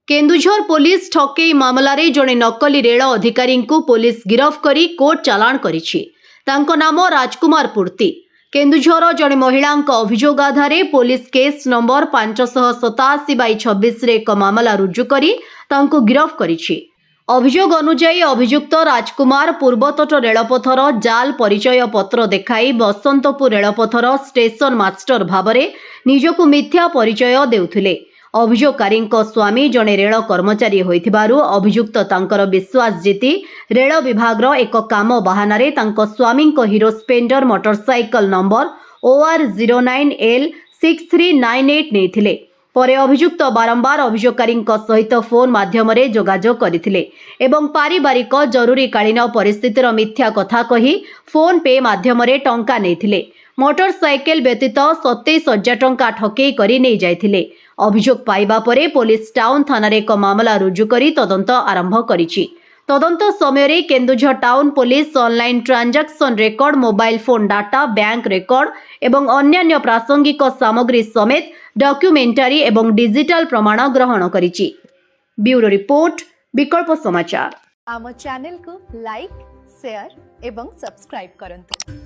Keonjhar police ठकेई मामलारे जड़े नकली rail अधिकारी को पुलिस गिरफ करी कोर्ट चालाण करिछि। तांको नाम राजकुमार पूर्ति। केन्दुझर जड़े महिला अभियोग आधार पुलिस केस नंबर 587/26 एक मामला रुजु करी तांको गिरफ करिछि। अभियोग अनुजाई अभियुक्त राजकुमार पूर्वतट रेलपथर जाल परिचय पत्र देखाई बसंतपुर रेलपथर स्टेशन मास्टर भावरे निजकु मिथ्या परिचय देउथिले। अभियोगकारी स्वामी जड़े रेल कर्मचारी होइथिबारु अभियुक्त तांकर विश्वास जीति रेल विभाग एक काम बाहाना स्वामी Hero Splendor motorcycle number OR09L 6398 नेथिले। परे अभियुक्त बारंबार अभियोगकारी सहित फोन माध्यम जोगाजोग करथिले एवं पारिवारिक जरूरीकालीन परिस्थितिर मिथ्या कथा कही फोन पे माध्यम टंका नेथिले। मोटरसाइकेल व्यतीत 27,000 टंका ठकेई करी नहीं जाइथिले। अभियोग पाइबा परे पुलिस टाउन थाना एक मामला रुजु करी तदंत आरंभ करिछि। तदंत समय Keonjhar town police online transaction record, mobile phone data, bank record एवं अन्यान्य प्रासंगिक सामग्री समेत डॉक्यूमेंटारी एवं डिजिटल प्रमाण ग्रहण करिछि। ब्यूरो रिपोर्ट, विकल्प समाचार। आम चैनल को लाइक, शेयर एवं सब्सक्राइब करंतु।